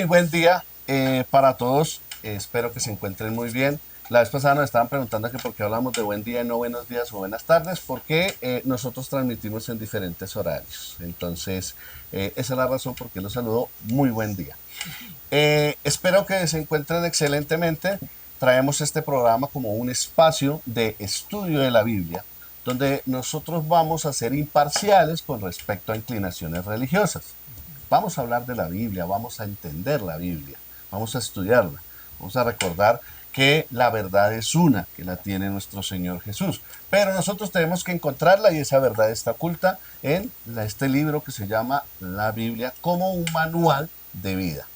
buen día para todos. Espero que se encuentren muy bien. La vez pasada nos estaban preguntando que por qué hablamos de buen día y no buenos días o buenas tardes, porque nosotros transmitimos en diferentes horarios. Entonces, esa es la razón por qué los saludo. Muy buen día. Espero que se encuentren excelentemente. Traemos este programa como un espacio de estudio de la Biblia, donde nosotros vamos a ser imparciales con respecto a inclinaciones religiosas. Vamos a hablar de la Biblia, vamos a entender la Biblia, vamos a estudiarla, vamos a recordar que la verdad es una, que la tiene nuestro Señor Jesús. Pero nosotros tenemos que encontrarla y esa verdad está oculta en este libro que se llama la Biblia como un manual de vida.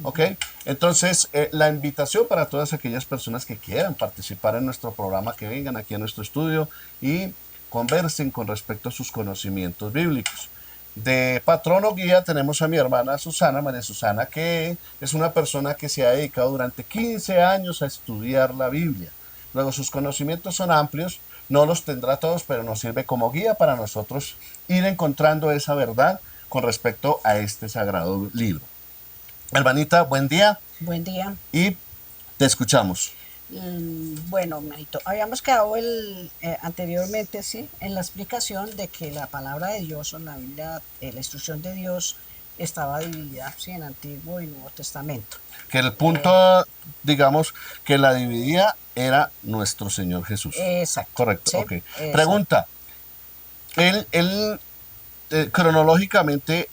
¿Ok? Entonces, la invitación para todas aquellas personas que quieran participar en nuestro programa, que vengan aquí a nuestro estudio y conversen con respecto a sus conocimientos bíblicos. De patrono guía tenemos a mi hermana Susana, María Susana, que es una persona que se ha dedicado durante 15 años a estudiar la Biblia. Luego sus conocimientos son amplios, no los tendrá todos, pero nos sirve como guía para nosotros ir encontrando esa verdad con respecto a este sagrado libro. Hermanita, buen día Buen día. y te escuchamos. Bueno, Manito, habíamos quedado anteriormente, sí, en la explicación de que la palabra de Dios o la Biblia, la instrucción de Dios estaba dividida, sí, en Antiguo y Nuevo Testamento. Que el Eh, punto, digamos, que la dividía era nuestro Señor Jesús. exacto, Correcto, sí, ok. exacto. Pregunta, él cronológicamente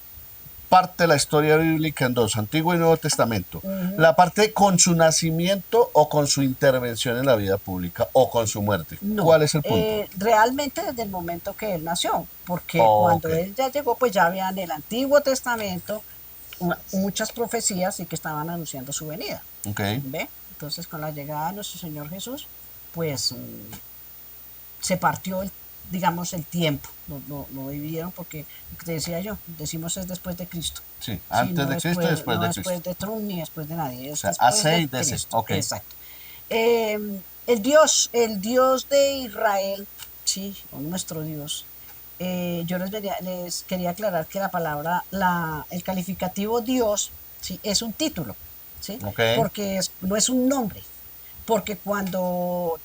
parte la historia bíblica en dos, Antiguo y Nuevo Testamento. Ujú. La parte con su nacimiento o con su intervención en la vida pública o con su muerte. No, ¿Cuál es el punto? realmente desde el momento que él nació, porque Ok, cuando él ya llegó, pues ya había en el Antiguo Testamento muchas profecías y que estaban anunciando su venida. ok. ¿Ve? Entonces, con la llegada de nuestro Señor Jesús, pues se partió, digamos, el tiempo. Lo dividieron porque, lo que te decía yo, decimos es después de Cristo. Sí, Sí, antes de Cristo y después no de Cristo. después de Trump ni después de nadie, O es sea, después AC de y DC. Cristo. Ok. Exacto. El Dios de Israel, sí, o nuestro Dios, yo les quería aclarar que la palabra, el calificativo Dios, sí, es un título, sí, Ok. porque no es un nombre, porque cuando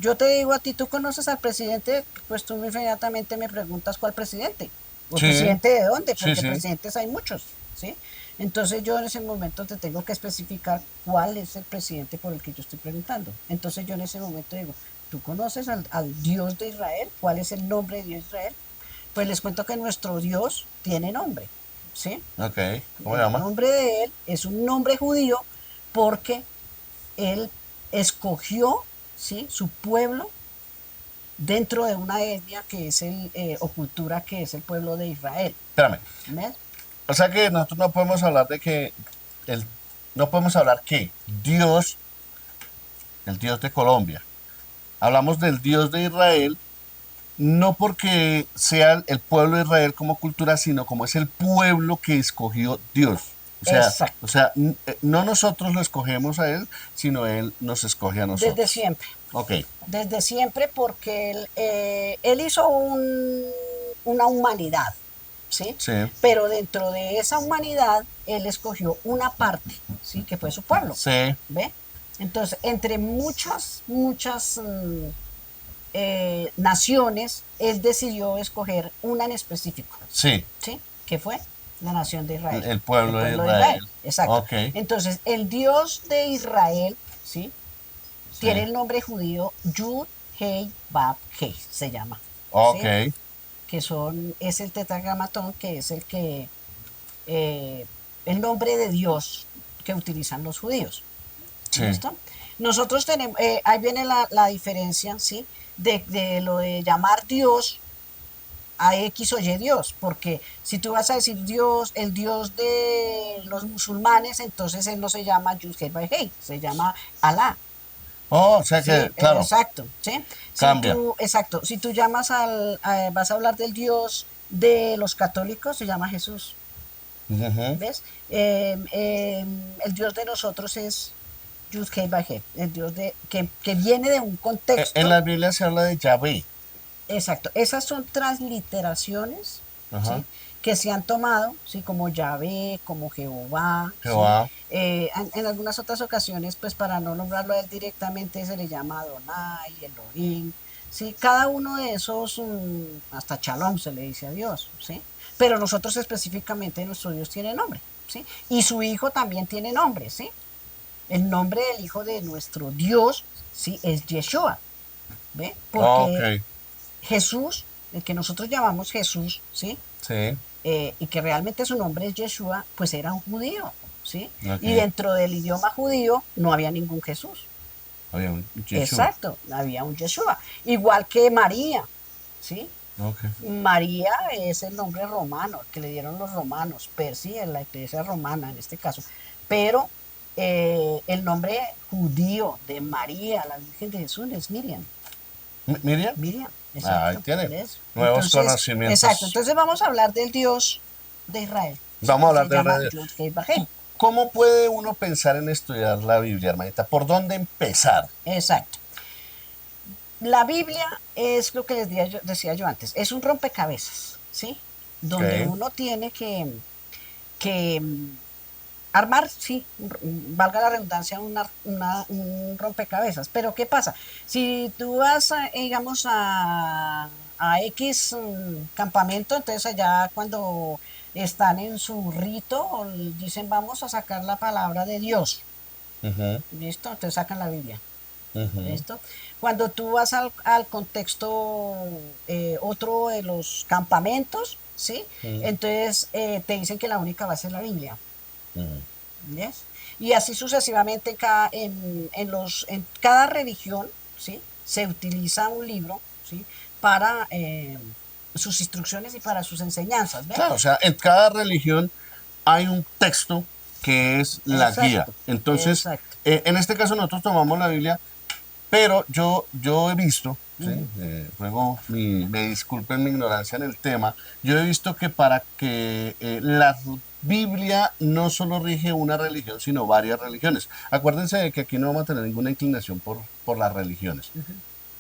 yo te digo a ti, ¿tú conoces al presidente? Pues tú inmediatamente me preguntas cuál presidente. ¿O el Sí, presidente de dónde? sí, Porque sí. presidentes hay muchos, ¿sí? Entonces yo en ese momento te tengo que especificar cuál es el presidente por el que yo estoy preguntando. Entonces yo en ese momento digo, ¿tú conoces al Dios de Israel? ¿Cuál es el nombre de Dios de Israel? Pues les cuento que nuestro Dios tiene nombre, ¿sí? Ok. ¿Cómo se El llama? nombre de él es un nombre judío porque él escogió, ¿sí?, su pueblo dentro de una etnia que es o cultura que es el pueblo de Israel. Espérame. ¿Ves? O sea que nosotros no podemos hablar de que el, no podemos hablar que Dios, el Dios de Colombia, hablamos del Dios de Israel, no porque sea el pueblo de Israel como cultura, sino como es el pueblo que escogió Dios. O Exacto. sea, no nosotros lo escogemos a él, sino él nos escoge a Desde nosotros. siempre. Ok, Desde siempre porque él hizo una humanidad, ¿sí? sí, Pero dentro de esa humanidad, él escogió una parte, ¿sí? Que fue su pueblo. sí, ¿Ve? Entonces, entre muchas naciones, él decidió escoger una en específico, sí, ¿sí? Que fue la nación de Israel, el el pueblo de pueblo de Israel, Israel. exacto. Ok, Entonces, el Dios de Israel, ¿sí? sí, Tiene el nombre judío Yud Hei Bab Hei, se llama, ok, ¿sí? Es el tetragramatón, que es eh, el nombre de Dios que utilizan los judíos. sí. ¿Listo? Nosotros tenemos, ahí viene la diferencia, ¿sí? De lo de llamar Dios a X o Y Dios, porque si tú vas a decir Dios, el Dios de los musulmanes, entonces él no se llama Yud Hei, se llama Alá. Oh, o sea Sí, que, claro, exacto, ¿sí? cambia. Si tú llamas vas a hablar del Dios de los católicos, se llama Jesús, Ujú. ¿ves? El Dios de nosotros es Yud Hei Vav Hei, el Dios que viene de un En contexto. la Biblia se habla de Yahvé. Exacto, esas son transliteraciones, Ajá. ¿sí? que se han tomado, ¿sí? Como Yahvé, como Jehová, ¿sí? Jehová. En algunas otras ocasiones, pues para no nombrarlo a él directamente, se le llama Adonai, Elohim, ¿sí? Cada uno de esos, hasta Shalom se le dice a Dios, ¿sí? Pero nosotros específicamente, nuestro Dios tiene nombre, ¿sí? Y su Hijo también tiene nombre, ¿sí? El nombre del Hijo de nuestro Dios, ¿sí? Es Yeshua, ¿ve? Ok, Porque Jesús, el que nosotros llamamos Jesús, ¿sí? sí, Y que realmente su nombre es Yeshua, pues era un judío, ¿sí? Y ok. dentro del idioma judío no había ningún Jesús. Había un Yeshua. Exacto, había un Yeshua. Igual que María, ¿sí? Ok. María es el nombre romano que le dieron los romanos, Percy en la iglesia romana en este caso. Pero el nombre judío de María, la Virgen de Jesús, es Miriam. Miriam. Miriam, Ahí exacto. tiene ¿Ves? nuevos Exacto. conocimientos. Entonces vamos a hablar del Dios de Israel, ¿sí? Vamos a Que hablar se de llama redes. Yud Heh Vav Heh. ¿Cómo puede uno pensar en estudiar la Biblia, hermanita? ¿Por dónde empezar? Exacto. La Biblia es lo que decía yo antes, es un rompecabezas, ¿sí? Donde Ok. uno tiene que armar, sí, valga la redundancia, un rompecabezas. Pero ¿qué pasa? Si tú vas, digamos, a X campamento, entonces allá cuando están en su rito, dicen vamos a sacar la palabra de Dios. Ujú, ¿Listo? Entonces sacan la Biblia. ujú, ¿Listo? Cuando tú vas al contexto otro de los campamentos, ¿sí? ujú, Entonces te dicen que la única va a ser la Biblia. ujú. ¿Ves? Y así sucesivamente en cada religión, ¿sí? Se utiliza un libro, ¿sí? Para sus instrucciones y para sus enseñanzas, ¿ves? Claro, o sea, en cada religión hay un texto que es la guía. Exacto, Entonces, exacto. en este caso nosotros tomamos la Biblia, pero yo he visto, ¿sí? Ujú. Luego me disculpen mi ignorancia en el tema, yo he visto que para que la Biblia no solo rige una religión, sino varias religiones. Acuérdense de que aquí no vamos a tener ninguna inclinación por las religiones.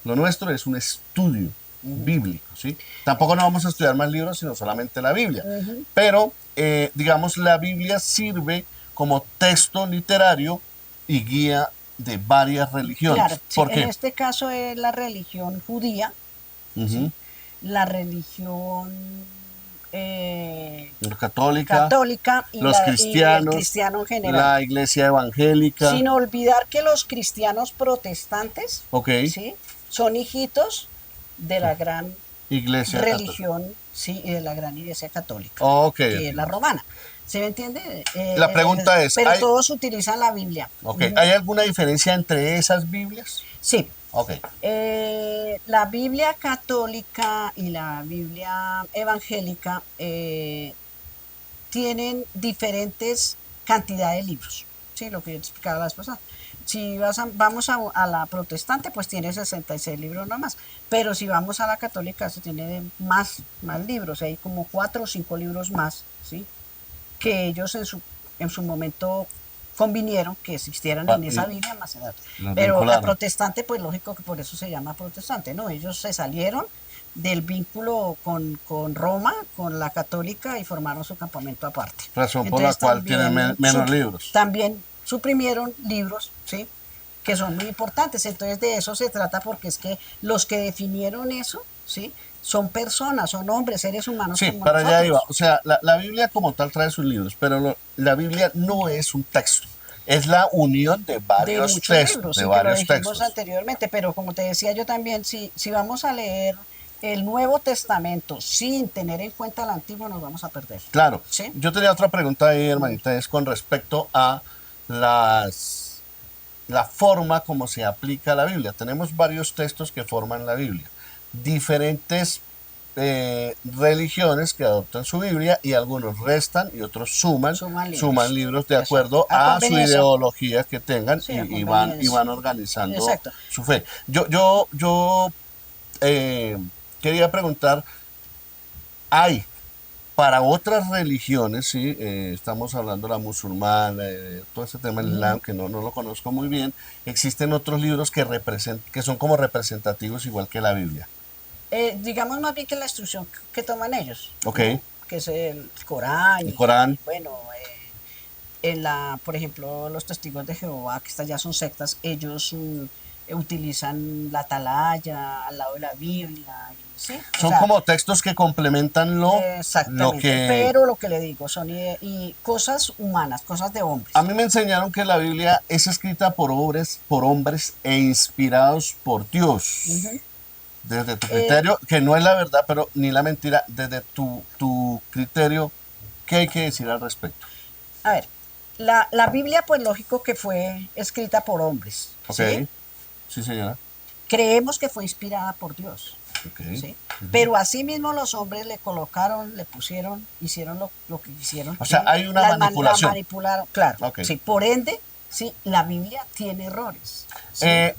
Lo nuestro es un estudio bíblico, ¿sí? Tampoco no vamos a estudiar más libros, sino solamente la Biblia. Ujú. Pero, digamos, la Biblia sirve como texto literario y guía de varias Claro, religiones. sí, ¿Por en qué? este caso es la religión judía, Ujú. ¿sí? La religión La católica, católica los y el cristianos, cristiano en general. la iglesia evangélica, Sin olvidar que los cristianos protestantes, ok, ¿sí? Son hijitos de la gran iglesia católica. religión, ¿sí? Y de la gran iglesia católica, Ok, que es ok. la romana. ¿Se me entiende? La pregunta es, Pero todos utilizan la Biblia. okay, Ujú. ¿hay alguna diferencia entre esas Biblias? Sí. Ok, La Biblia católica y la Biblia evangélica tienen diferentes cantidades de libros. Sí, lo que yo te explicaba la vez pasada. Si vamos a la protestante, pues tiene 66 libros nomás. Pero si vamos a la católica, se tiene más libros. Hay como 4 o 5 libros más, ¿sí? Que ellos en su momento convinieron que existieran en esa y Biblia más edad. los Pero la vincularon. protestante, pues lógico que por eso se llama protestante, ¿no? Ellos se salieron del vínculo con Roma, con la católica y formaron su campamento aparte. Razón por la Entonces cual tienen menos libros. también suprimieron libros, ¿sí? Que son muy importantes. Entonces de eso se trata porque es que los que definieron eso, ¿sí? Son personas, son hombres, seres humanos Sí, como para allá iba. nosotros. O sea, la Biblia como tal trae sus libros, pero la Biblia no es un texto. Es la unión De muchos libros, de sí, que lo varios dijimos textos. anteriormente, pero como te decía yo también, si vamos a leer el Nuevo Testamento sin tener en cuenta el Antiguo, nos vamos a perder. Claro, ¿Sí? yo tenía otra pregunta ahí, hermanita, es con respecto a las, la forma como se aplica la Biblia. Tenemos varios textos que forman la Biblia. Diferentes religiones que adoptan su Biblia y algunos restan y otros Suman suman libros. libros de Exacto. acuerdo A a su conveniencia. ideología que tengan Sí, a y conveniencia. van organizando Exacto. su fe. Yo quería preguntar, ¿hay para otras religiones, sí, estamos hablando de la musulmana, todo ese tema del Islam, que no lo conozco muy bien, existen otros libros que son como representativos igual que la Biblia? Digamos más bien que la instrucción que toman ellos, Ok, ¿no? que es el Corán, El y Corán. bueno, por ejemplo, los testigos de Jehová, que estas ya son sectas, ellos utilizan la atalaya al lado de la Biblia, ¿sí? O Son sea, como textos que complementan lo exactamente, que... pero lo que le digo son y cosas humanas, cosas de A hombres. mí me enseñaron que la Biblia es escrita por hombres e inspirados por Dios. Ujú. Desde tu Eh, criterio, que no es la verdad, pero ni la mentira, desde tu criterio, ¿qué hay que decir al respecto? a ver, la Biblia, pues lógico que fue escrita por hombres, Ok, ¿sí? sí señora. Creemos que fue inspirada por Dios, Ok. ¿sí? Ujú. Pero asimismo los hombres le colocaron, le pusieron, hicieron lo que quisieron, O sea, ¿sí? hay una La manipulación. manipularon, claro, Ok. sí. Por ende, sí, la Biblia tiene errores, ¿sí? Eh,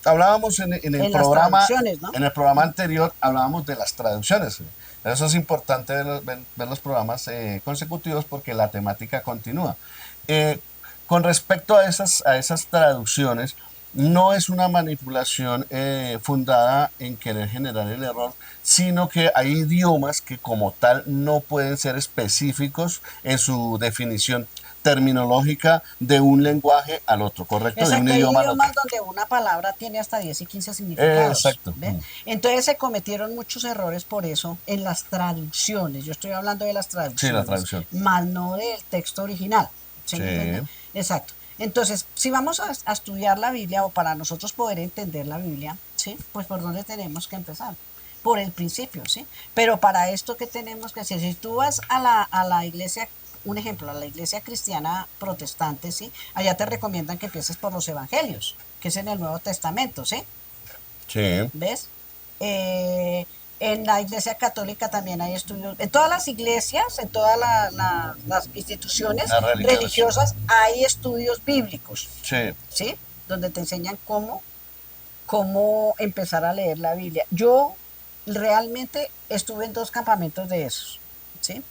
Hablábamos En las traducciones, ¿no? en el programa anterior, hablábamos de las traducciones. Eso es importante ver los programas consecutivos porque la temática continúa. Eh, con respecto a esas traducciones, no es una manipulación fundada en querer generar el error, sino que hay idiomas que como tal no pueden ser específicos en su definición terminológica de un lenguaje al otro, ¿correcto? De un Exacto, hay idioma al otro. idiomas donde una palabra tiene hasta 10 y 15 significados, Exacto. ¿ves? Entonces se cometieron muchos errores por eso en las traducciones. Yo estoy hablando de las Sí, la traducciones, traducción. más no del texto original. ¿Sí Sí, me entiende? Exacto. Entonces, si vamos a estudiar la Biblia o para nosotros poder entender la Biblia, ¿sí? Pues por dónde tenemos que empezar. Por el principio, ¿sí? Pero para esto, ¿qué tenemos que hacer? Si tú vas a la iglesia, un ejemplo, a la iglesia cristiana protestante, ¿sí? Allá te recomiendan que empieces por los evangelios, que es en el Nuevo Testamento, ¿sí? sí. ¿Ves? Eh, en la iglesia católica también hay estudios, en todas las iglesias, en todas las instituciones Las religiones. religiosas hay estudios bíblicos, Sí. ¿sí? Donde te enseñan cómo empezar a leer la Biblia. Yo realmente estuve en dos campamentos de esos, ¿sí?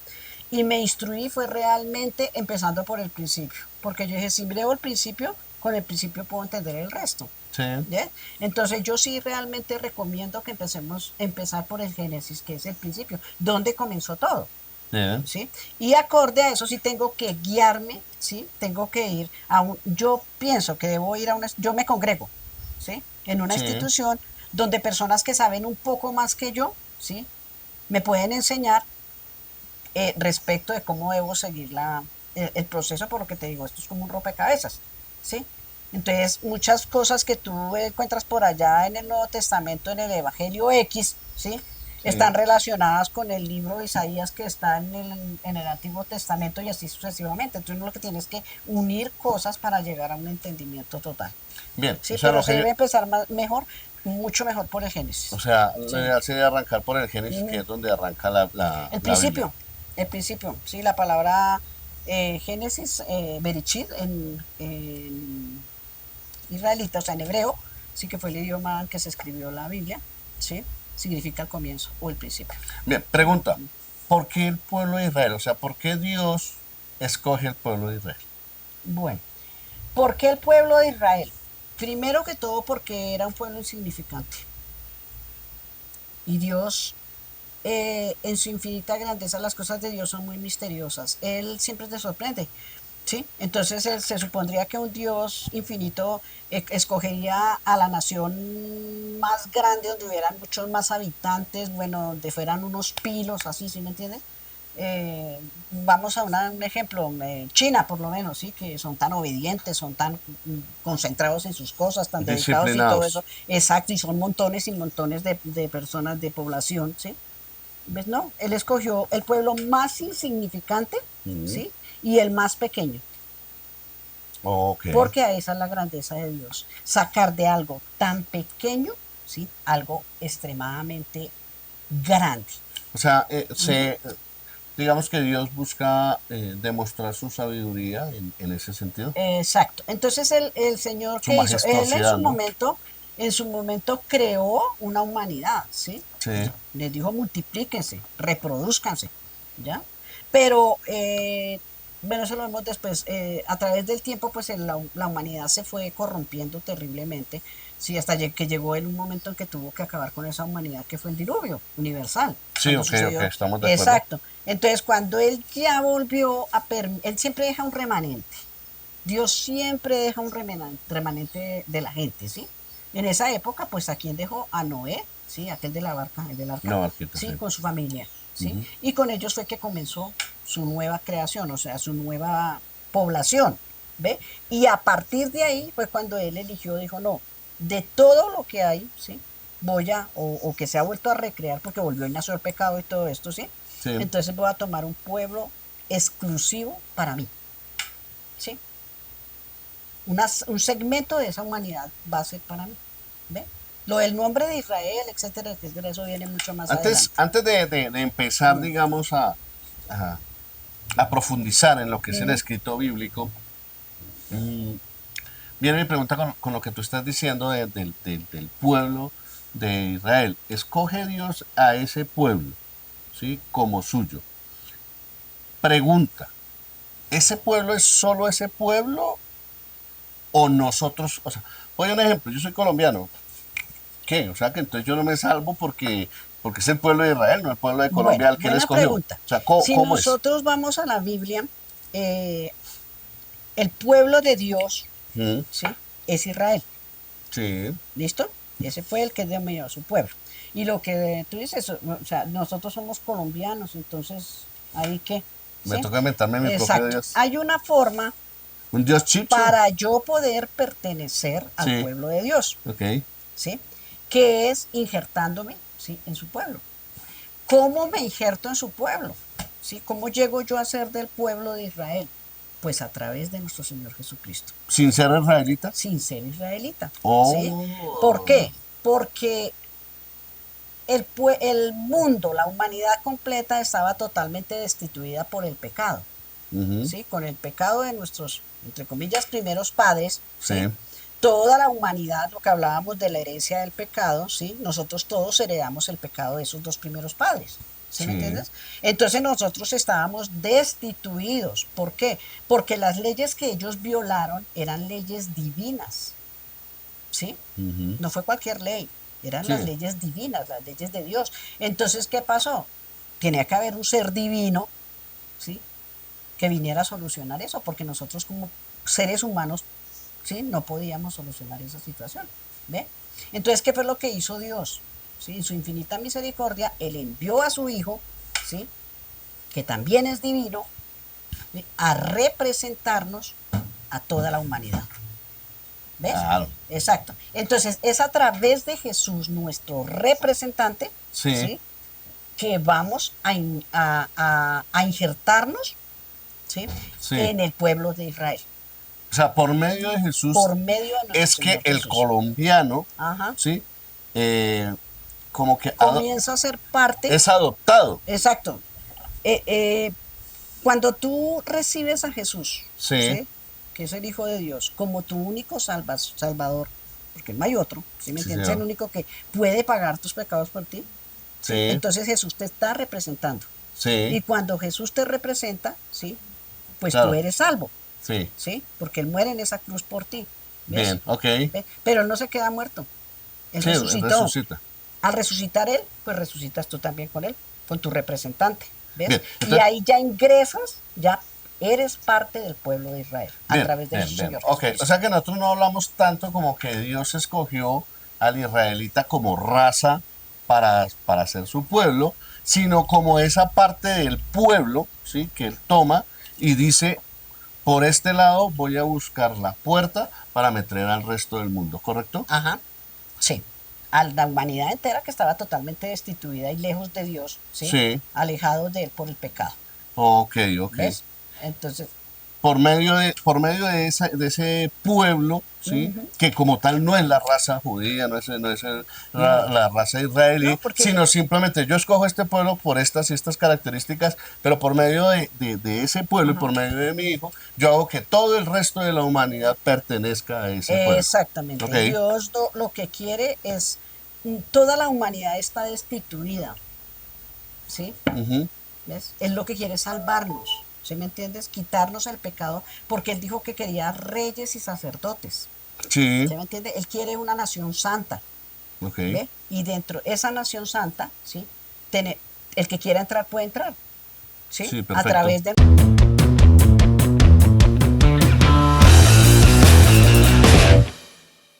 Y me instruí fue realmente empezando por el principio, porque yo dije, si leo el principio, con el principio puedo entender el resto. Sí. ¿Ya? Entonces yo sí realmente recomiendo que empezar por el Génesis, que es el principio, donde comenzó todo. Bien. ¿Sí? Y acorde a eso sí tengo que guiarme, ¿sí? Tengo que ir yo pienso que debo ir yo me congrego, ¿sí? En una Sí. institución donde personas que saben un poco más que yo, ¿sí? Me pueden enseñar respecto de cómo debo seguir el proceso, por lo que te digo, esto es como un rompecabezas, ¿sí? Entonces, muchas cosas que tú encuentras por allá en el Nuevo Testamento, en el Evangelio X, ¿sí? Sí. Están relacionadas con el libro de Isaías que está en el Antiguo Testamento y así sucesivamente. Entonces, lo que tienes que unir cosas para llegar a un entendimiento total, Bien. O ¿sí? sea, Pero lo se que debe empezar mejor, mucho mejor por el o Génesis, sea, lo ¿sí? ideal sería arrancar por el Génesis, que Mm. es donde arranca El la Biblia. principio, el principio, sí, la palabra Génesis, Bereshit, en israelita, o sea, en hebreo, sí que fue el idioma en que se escribió la Biblia, sí, significa el comienzo o el principio. Bien, pregunta. ¿Por qué el pueblo de Israel? O sea, ¿por qué Dios escoge el pueblo de Israel? Bueno, ¿por qué el pueblo de Israel? Primero que todo porque era un pueblo insignificante y Dios en su infinita grandeza las cosas de Dios son muy misteriosas. Él siempre te sorprende. ¿Sí? Entonces se supondría que un Dios infinito escogería a la nación más grande, donde hubieran muchos más habitantes, bueno, donde fueran unos pilos, así, ¿sí me entiendes? Vamos a un ejemplo, China por lo menos, sí, que son tan obedientes, son tan concentrados en sus cosas, tan dedicados y todo eso, Disciplinados. exacto, y son montones y montones de personas, de población, ¿sí? ¿Ves? No, él escogió el pueblo más insignificante, Mm, ¿sí? Y el más pequeño, ok. porque a esa es la grandeza de Dios, sacar de algo tan pequeño, ¿sí? Algo extremadamente grande. O sea, Ujú. digamos que Dios busca demostrar su sabiduría en ese sentido, Exacto. Entonces el Señor, su ¿qué hizo? Él majestuosidad, ¿no? en su momento creó una humanidad, ¿sí? Sí. Les dijo multiplíquense, reproduzcanse, ¿ya? Pero Bueno, eso lo vemos después. A través del tiempo, pues la humanidad se fue corrompiendo terriblemente, sí, hasta que llegó en un momento en que tuvo que acabar con esa humanidad que fue el diluvio universal, Sí, cuando ok, ok, sucedió. estamos de acuerdo. Exacto. Entonces, cuando él ya volvió él siempre deja un remanente. Dios siempre deja un remanente de la gente, ¿sí? En esa época, pues, ¿a quién dejó? A Noé, ¿sí? Aquel de la barca, el del arca, No, Marquita, ¿sí? sí. Con su familia, ¿sí? Ujú. Y con ellos fue que comenzó su nueva creación, o sea, su nueva población, ¿ve? Y a partir de ahí fue cuando él eligió, dijo, no, de todo lo que hay, ¿sí? O que se ha vuelto a recrear porque volvió y nació el pecado y todo esto, ¿sí? Sí. Entonces voy a tomar un pueblo exclusivo para mí, ¿sí? Un segmento de esa humanidad va a ser para mí. ¿Ve? Lo del nombre de Israel, etcétera, etcétera, eso viene mucho más adelante. Antes de empezar, Mm, digamos, a, a profundizar en lo que es el mm, escrito bíblico, mm, viene mi pregunta con lo que tú estás diciendo del pueblo de Israel. Escoge Dios a ese pueblo, ¿sí? Como suyo. Pregunta, ¿ese pueblo es solo ese pueblo o nosotros? O sea, voy a un ejemplo, yo soy colombiano. ¿Qué? O sea, que entonces yo no me salvo porque es el pueblo de Israel, no el pueblo de Bueno, Colombia al que él buena escogió. O pregunta. sea, Si cómo es? nosotros vamos a la Biblia, eh, el pueblo de Dios, Mm, ¿sí? Es Israel. sí, ¿Listo? Ese fue el que dio a su pueblo. Y lo que tú dices, o sea, nosotros somos colombianos, entonces, ¿ahí qué? me ¿Sí? toca inventarme mi propio Exacto. Dios. Hay una forma ¿Un Dios chipso? para yo poder pertenecer al Sí, pueblo de Dios, ok, ¿sí? Que es injertándome, ¿sí? En su pueblo. ¿Cómo me injerto en su pueblo? ¿Sí? ¿Cómo llego yo a ser del pueblo de Israel? Pues a través de nuestro Señor Jesucristo, sin ser israelita. sin ser israelita, ¿sí? ¿Por Oh, qué? Porque el mundo, la humanidad completa estaba totalmente destituida por el pecado, ujú, ¿sí? Con el pecado de nuestros, entre comillas, primeros padres, ¿sí? sí, Toda la humanidad, lo que hablábamos de la herencia del pecado, ¿sí? Nosotros todos heredamos el pecado de esos dos primeros padres, ¿sí me sí, entiendes? Entonces nosotros estábamos destituidos. ¿Por qué? Porque las leyes que ellos violaron eran leyes divinas, ¿sí? ujú, No fue cualquier ley, eran las sí, leyes divinas, las leyes de Dios. Entonces, ¿qué pasó? Tenía que haber un ser divino, ¿sí? Que viniera a solucionar eso, porque nosotros como seres humanos, ¿sí? No podíamos solucionar esa situación, ¿ve? Entonces, ¿qué fue lo que hizo Dios? ¿Sí? En su infinita misericordia, Él envió a su Hijo, ¿sí? Que también es divino, ¿sí? A representarnos a toda la humanidad. ¿Ves? claro, Exacto. Entonces, es a través de Jesús, nuestro representante, sí, ¿sí? Que vamos a injertarnos, ¿sí? sí. En el pueblo de Israel, O sea, por medio de Jesús por medio de nuestro es que Señor el Jesús. colombiano, Ajá. ¿sí? Eh, como que Comienza a ser parte, es adoptado. exacto. Eh, eh, Cuando tú recibes a Jesús, Sí, ¿sí? Que es el Hijo de Dios, como tu único salvador, porque no hay otro, ¿sí me sí, entiendes? El señor. único que puede pagar tus pecados por ti, ¿sí? Sí, Entonces Jesús te está representando. sí, Y cuando Jesús te representa, ¿sí? Pues tú claro, eres salvo, sí. ¿sí? Porque Él muere en esa cruz por ti, ¿ves? Bien, ok. Pero Él no se queda muerto, Él Sí, resucitó. resucita. Al resucitar Él, pues resucitas tú también con Él, con tu representante, ¿ves? Bien, Y entonces, ahí ya ingresas, ya eres parte del pueblo de Israel, a bien, través de bien, nuestro bien. Señor Ok, o Jesucristo. sea que nosotros no hablamos tanto como que Dios escogió al israelita como raza para ser su pueblo, sino como esa parte del pueblo, ¿sí? Que él toma y dice, por este lado voy a buscar la puerta para meter al resto del mundo, ¿correcto? Ajá, sí. A la humanidad entera que estaba totalmente destituida y lejos de Dios, ¿sí? Sí, Alejados de Él por el pecado, ok, ok. ¿ves? Entonces, De ese pueblo, ¿sí? ujú, Que como tal no es la raza judía, no es no, la raza no, israelí, porque sino simplemente yo escojo este pueblo por estas y estas características, pero por medio de ese pueblo y ajá, por medio de mi hijo, yo hago que todo el resto de la humanidad pertenezca a ese pueblo. Ok, exactamente. Dios lo que quiere es, toda la humanidad está destituida, ¿sí? ujú, ¿Ves? Él lo que quiere es salvarnos. ¿sí me entiendes? Quitarnos el pecado, porque Él dijo que quería reyes y sacerdotes, Sí, ¿sí me entiende? Él quiere una nación santa, ok. ¿ve? Y dentro de esa nación santa, ¿sí? Tiene, el que quiera entrar puede entrar, ¿sí? Sí, A perfecto. través de